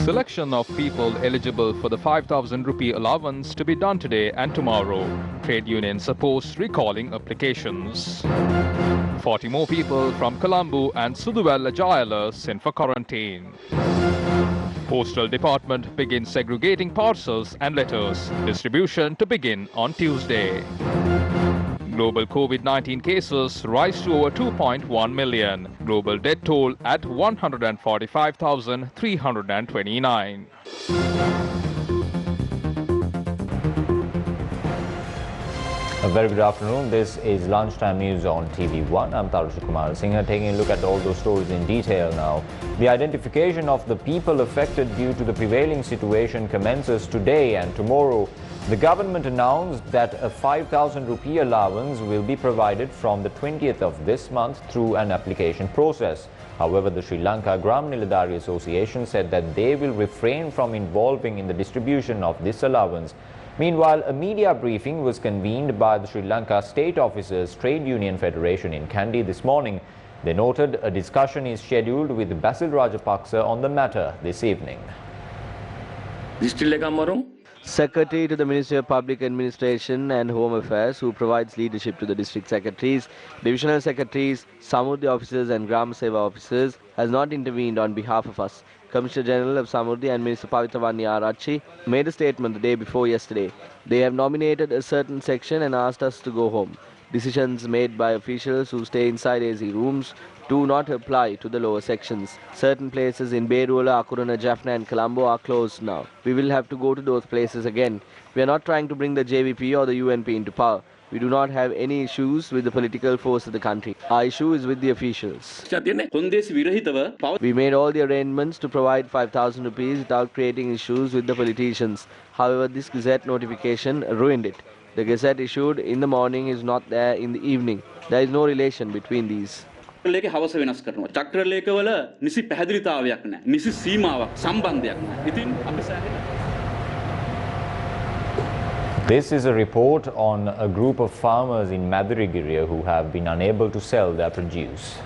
Selection of people eligible for the 5,000 rupee allowance to be done today and tomorrow. Trade unions oppose recalling applications. 40 more people from Colombo and Suduwella Jayala sent for quarantine. Postal Department begins segregating parcels and letters. Distribution to begin on Tuesday. Global COVID-19 cases rise to over 2.1 million. Global death toll at 145,329. A very good afternoon. This is Lunchtime News on TV1. I'm Tarusha Kumar Singh, taking a look at all those stories in detail now. The identification of the people affected due to the prevailing situation commences today and tomorrow. The government announced that a 5,000 rupee allowance will be provided from the 20th of this month through an application process. However, the Sri Lanka Gram Niladhari Association said that they will refrain from involving in the distribution of this allowance. Meanwhile, a media briefing was convened by the Sri Lanka State Officers Trade Union Federation in Kandy this morning. They noted a discussion is scheduled with Basil Rajapaksa on the matter this evening. Secretary to the Ministry of Public Administration and Home Affairs, who provides leadership to the district secretaries, divisional secretaries, Samurdhi officers and Gram Seva officers, has not intervened on behalf of us. Commissioner General of Samurdhi and Minister Pavitravani Arachi made a statement the day before yesterday. They have nominated a certain section and asked us to go home. Decisions made by officials who stay inside AC rooms do not apply to the lower sections. Certain places in Beruala, Akurana, Jaffna and Colombo are closed now. We will have to go to those places again. We are not trying to bring the JVP or the UNP into power. We do not have any issues with the political force of the country. Our issue is with the officials. We made all the arrangements to provide 5,000 rupees without creating issues with the politicians. However, this Gazette notification ruined it. The Gazette issued in the morning is not there in the evening. There is no relation between these. This is a report on a group of farmers in Madirigiriya who have been unable to sell their produce.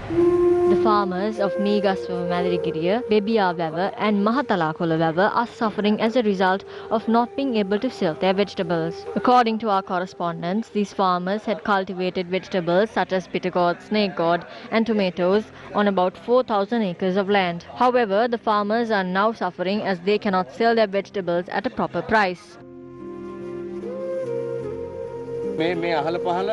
The farmers of Meegaswawa Madirigiriya, Bebiyawawa and Mahatalakolavawa are suffering as a result of not being able to sell their vegetables. According to our correspondents, these farmers had cultivated vegetables such as bitter gourd, snake gourd and tomatoes on about 4,000 acres of land. However, the farmers are now suffering as they cannot sell their vegetables at a proper price. මේ අහල පහල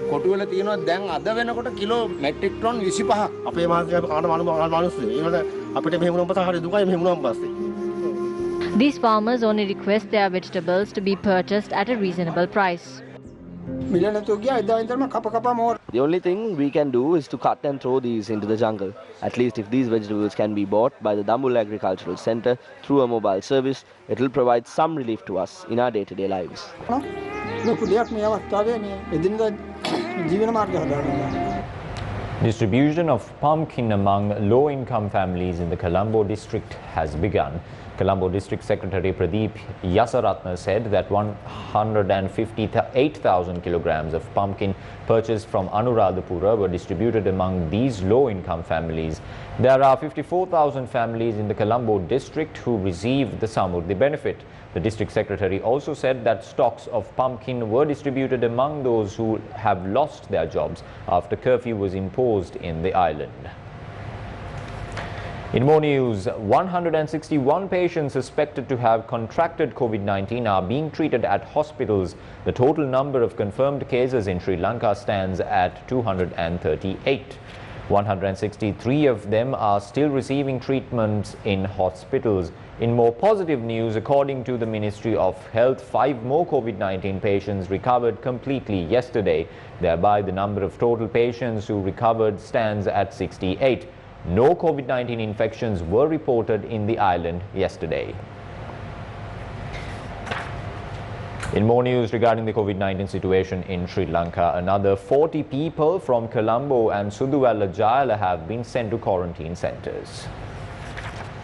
කොටු වල තියෙනවා දැන් අද වෙනකොට kilo metric ton 25ක් අපේ මාසයේ කාණ මිනිස්සු ඒවල අපිට මෙහෙම වුණාම හරි දුකයි මෙහෙම වුණාම පස්සේ. These farmers only request their vegetables to be purchased at a reasonable price. The only thing we can do is to cut and throw these into the jungle. At least if these vegetables can be bought by the Dambul Agricultural Center through a mobile service, it will provide some relief to us in our day-to-day lives. Distribution of pumpkin among low-income families in the Colombo district has begun. Colombo District Secretary Pradeep Yasaratna said that 158,000 kilograms of pumpkin purchased from Anuradhapura were distributed among these low-income families. There are 54,000 families in the Colombo district who received the Samurdhi benefit. The district secretary also said that stocks of pumpkin were distributed among those who have lost their jobs after curfew was imposed in the island. In more news, 161 patients suspected to have contracted COVID-19 are being treated at hospitals. The total number of confirmed cases in Sri Lanka stands at 238. 163 of them are still receiving treatments in hospitals. In more positive news, according to the Ministry of Health, 5 more COVID-19 patients recovered completely yesterday. Thereby, the number of total patients who recovered stands at 68. No COVID-19 infections were reported in the island yesterday. In more news regarding the COVID-19 situation in Sri Lanka, another 40 people from Colombo and Suduwella Jayala have been sent to quarantine centres.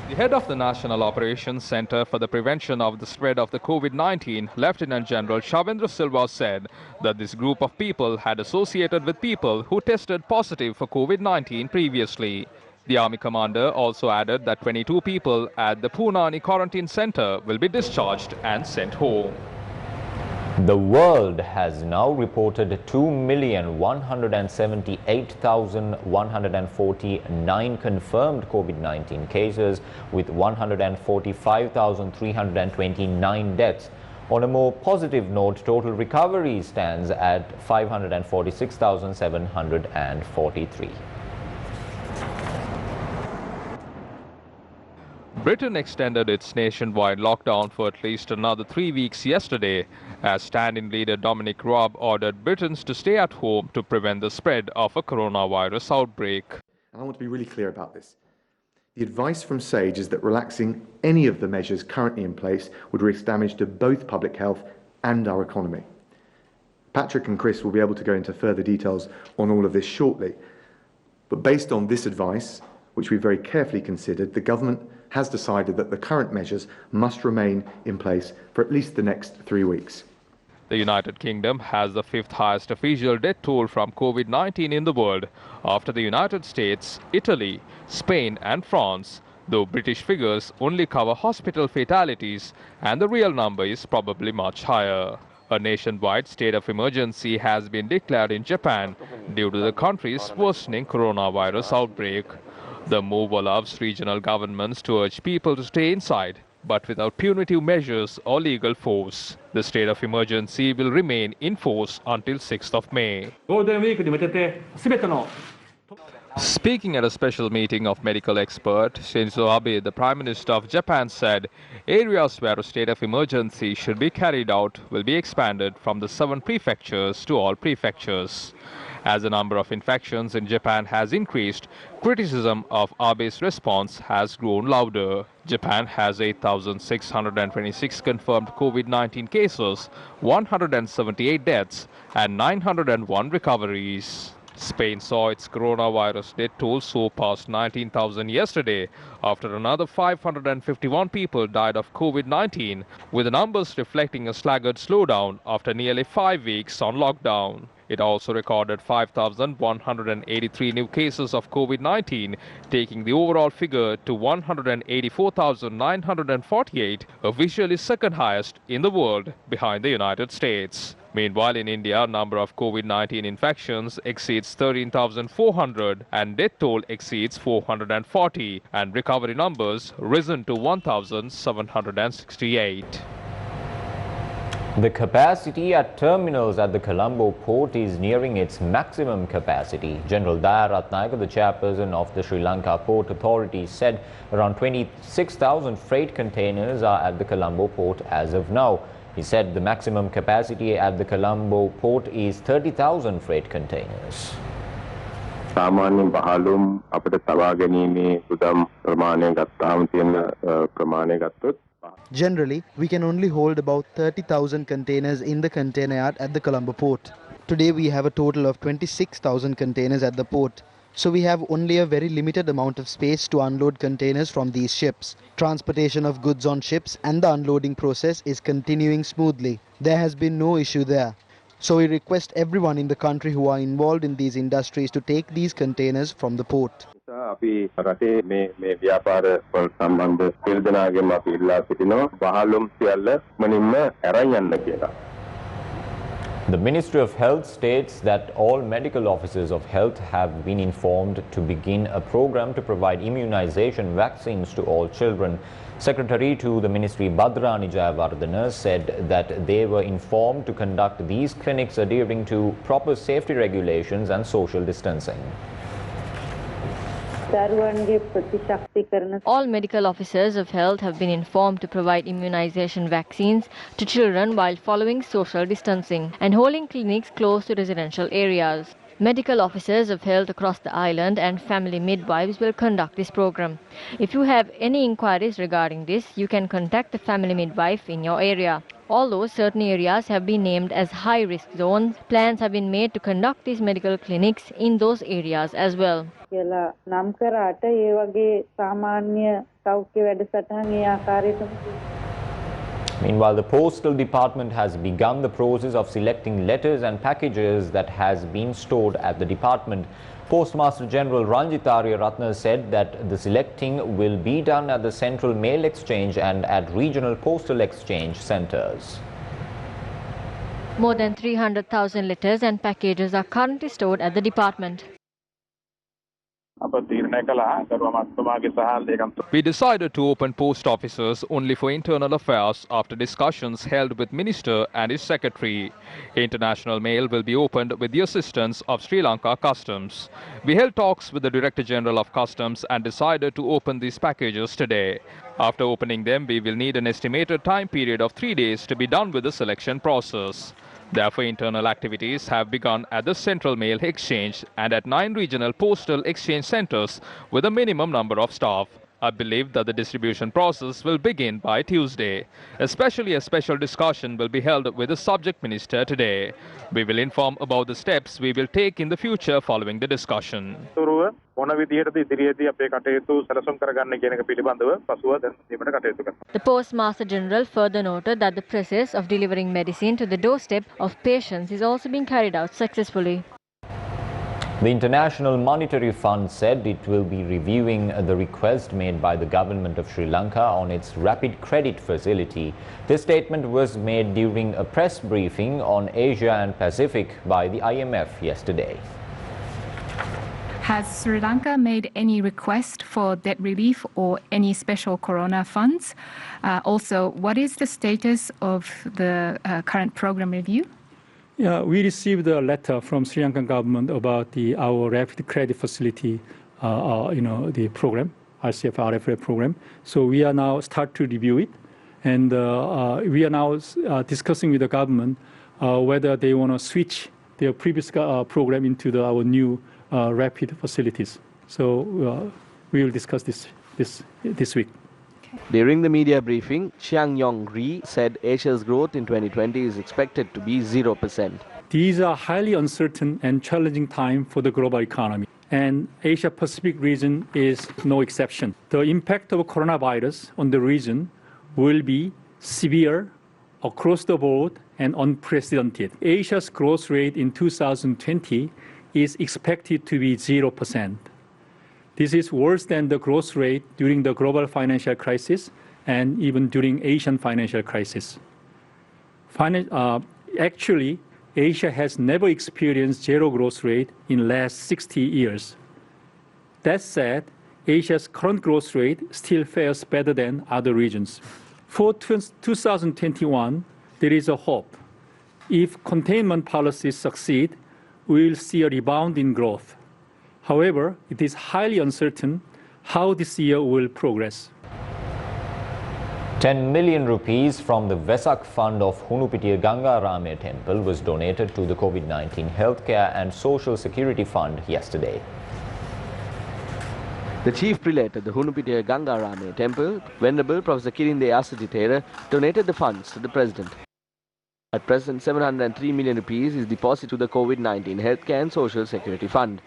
The head of the National Operations Centre for the Prevention of the Spread of the COVID-19, Lieutenant General Shavendra Silva, said that this group of people had associated with people who tested positive for COVID-19 previously. The army commander also added that 22 people at the Punani quarantine center will be discharged and sent home. The world has now reported 2,178,149 confirmed COVID-19 cases with 145,329 deaths. On a more positive note, total recovery stands at 546,743. Britain extended its nationwide lockdown for at least another 3 weeks yesterday, as standing leader Dominic Raab ordered Britons to stay at home to prevent the spread of a coronavirus outbreak. And I want to be really clear about this. The advice from SAGE is that relaxing any of the measures currently in place would risk damage to both public health and our economy. Patrick and Chris will be able to go into further details on all of this shortly. But based on this advice, which we very carefully considered, the government has decided that the current measures must remain in place for at least the next 3 weeks. The United Kingdom has the 5th highest official death toll from COVID-19 in the world, after the United States, Italy, Spain and France, though British figures only cover hospital fatalities and the real number is probably much higher. A nationwide state of emergency has been declared in Japan due to the country's worsening coronavirus outbreak. The move allows regional governments to urge people to stay inside, but without punitive measures or legal force. The state of emergency will remain in force until 6th of May. Speaking at a special meeting of medical expert, Shinzo Abe, the Prime Minister of Japan, said areas where a state of emergency should be carried out will be expanded from the 7 prefectures to all prefectures. As the number of infections in Japan has increased, criticism of Abe's response has grown louder. Japan has 8,626 confirmed COVID-19 cases, 178 deaths, and 901 recoveries. Spain saw its coronavirus death toll soar past 19,000 yesterday after another 551 people died of COVID-19, with the numbers reflecting a staggered slowdown after nearly 5 weeks on lockdown. It also recorded 5,183 new cases of COVID-19, taking the overall figure to 184,948, officially second highest in the world behind the United States. Meanwhile, in India, number of COVID-19 infections exceeds 13,400 and death toll exceeds 440, and recovery numbers risen to 1,768. The capacity at terminals at the Colombo port is nearing its maximum capacity. General Daya Ratnayaka, the chairperson of the Sri Lanka Port Authority, said around 26,000 freight containers are at the Colombo port as of now. He said the maximum capacity at the Colombo port is 30,000 freight containers. සාමාන්‍යයෙන් බහලුම් අපිට තබා ගැනීමේ උදම් ප්‍රමාණය ගත්තාම තියෙන ප්‍රමාණය ගත්තොත් Generally, we can only hold about 30,000 containers in the container yard at the Colombo port. Today we have a total of 26,000 containers at the port. So we have only a very limited amount of space to unload containers from these ships. Transportation of goods on ships and the unloading process is continuing smoothly. There has been no issue there. So we request everyone in the country who are involved in these industries to take these containers from the port. අපි රටේ මේ ව්‍යාපාර වල සම්බන්ධ පිළිදෙනාගෙන් අපි ඉල්ලා සිටිනවා බහලුම් සියල්ල මනින්ම අරන් යන්න කියලා. The Ministry of Health states that all medical officers of health have been informed to begin a program to provide immunization vaccines to all children. Secretary to the Ministry Badrani Jayawardena said that they were informed to conduct these clinics adhering to proper safety regulations and social distancing. All medical officers of health have been informed to provide immunization vaccines to children while following social distancing and holding clinics close to residential areas. Medical officers of health across the island and family midwives will conduct this program. If you have any inquiries regarding this, you can contact the family midwife in your area. Although certain areas have been named as high-risk zones, plans have been made to conduct these medical clinics in those areas as well. Meanwhile, the Postal Department has begun the process of selecting letters and packages that has been stored at the department Postmaster General Ranjit Ratna said that the selecting will be done at the Central Mail Exchange and at regional postal exchange centres. More than 300,000 letters and packages are currently stored at the department. We decided to open post offices only for internal affairs after discussions held with Minister and his secretary. International mail will be opened with the assistance of Sri Lanka Customs. We held talks with the Director General of Customs and decided to open these packages today. After opening them, we will need an estimated time period of 3 days to be done with the selection process. Therefore, internal activities have begun at the Central Mail Exchange and at 9 regional postal exchange centres with a minimum number of staff. I believe that the distribution process will begin by Tuesday. Especially a special discussion will be held with the subject minister today. We will inform about the steps we will take in the future following the discussion. The Postmaster General further noted that the process of delivering medicine to the doorstep of patients is also being carried out successfully. The International Monetary Fund said it will be reviewing the request made by the government of Sri Lanka on its rapid credit facility. This statement was made during a press briefing on Asia and Pacific by the IMF yesterday. Has Sri Lanka made any request for debt relief or any special corona funds? Also, what is the status of the current program review? Yeah, we received a letter from Sri Lankan government about our rapid credit facility, the program, RCF-RFF program. So we are now start to review it, and we are now discussing with the government whether they want to switch their previous program into our new rapid facilities. So we will discuss this week. During the media briefing, Chiang Yong-ri said Asia's growth in 2020 is expected to be 0%. These are highly uncertain and challenging times for the global economy, and Asia-Pacific region is no exception. The impact of coronavirus on the region will be severe across the board and unprecedented. Asia's growth rate in 2020 is expected to be 0%. This is worse than the growth rate during the global financial crisis and even during Asian financial crisis. Actually, Asia has never experienced zero growth rate in the last 60 years. That said, Asia's current growth rate still fares better than other regions. For 2021, there is a hope. If containment policies succeed, we will see a rebound in growth. However, it is highly uncertain how this year will progress. 10 million rupees from the Vesak fund of Hunupitiya Ganga Rame Temple was donated to the COVID-19 Healthcare and Social Security Fund yesterday. The chief prelate at the Hunupitiya Ganga Rame Temple, Venerable Professor Kirinde Asatitera, donated the funds to the President. At present, 703 million rupees is deposited to the COVID-19 Healthcare and Social Security Fund.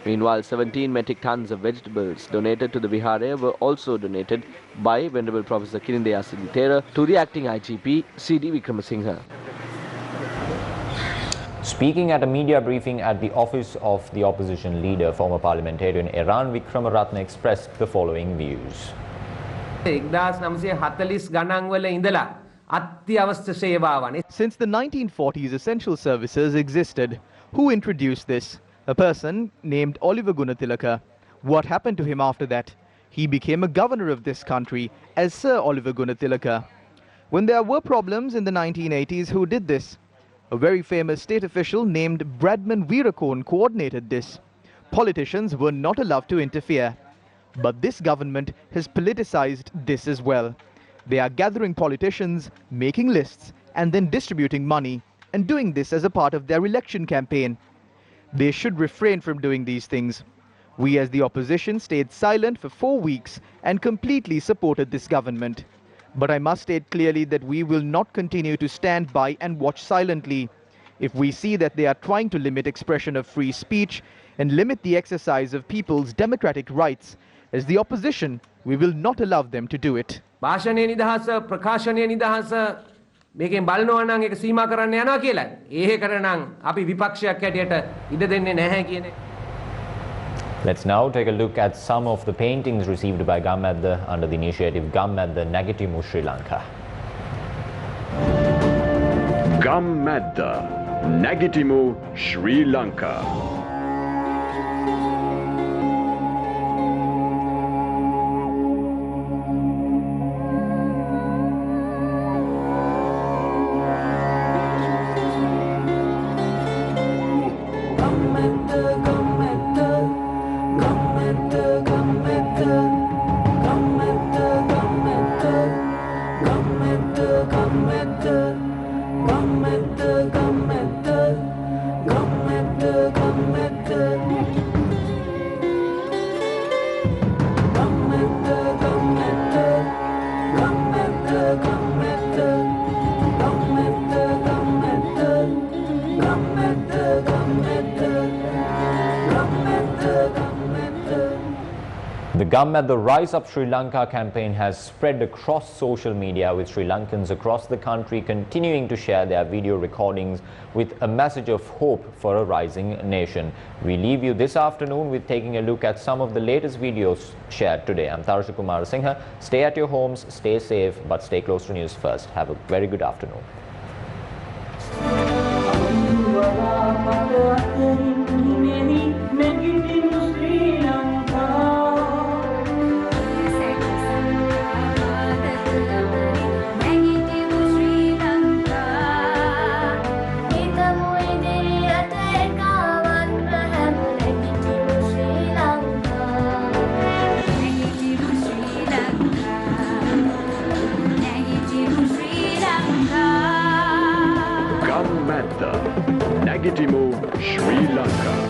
Meanwhile, 17 metric tons of vegetables donated to the Vihara were also donated by Venerable Professor Kirinde Asatitera to the acting IGP, C.D. Wickramasinghe. Speaking at a media briefing at the office of the opposition leader, former parliamentarian Eran Wickramaratne expressed the following views. Since the 1940s, essential services existed. Who introduced this? A person named Oliver Gunatilaka. What happened to him after that? He became a governor of this country as Sir Oliver Gunatilaka. When there were problems in the 1980s, who did this? A very famous state official named Bradman Weerakorn coordinated this. Politicians were not allowed to interfere. But this government has politicized this as well. They are gathering politicians, making lists, and then distributing money, and doing this as a part of their election campaign. They should refrain from doing these things. We as the opposition stayed silent for 4 weeks and completely supported this government. But I must state clearly that we will not continue to stand by and watch silently. If we see that they are trying to limit expression of free speech and limit the exercise of people's democratic rights, as the opposition, we will not allow them to do it. මේකෙන් බලනවා නම් ඒක සීමා කරන්න යනවා කියලා. ඒක කරනනම් අපි විපක්ෂයක් හැටියට ඉඩ දෙන්නේ නැහැ කියන Let's now take a look at some of the paintings received by Gammadda under the initiative Gammadda Nagitimu Sri Lanka. Gammadda Nagitimu Sri Lanka. The Gammadda Rise Up Sri Lanka campaign has spread across social media, with Sri Lankans across the country continuing to share their video recordings with a message of hope for a rising nation. We leave you this afternoon with taking a look at some of the latest videos shared today. I'm Tarusha Kumar Singha. Stay at your homes, stay safe, but stay close to News First. Have a very good afternoon. Gammadda Nagitimu Sri Lanka.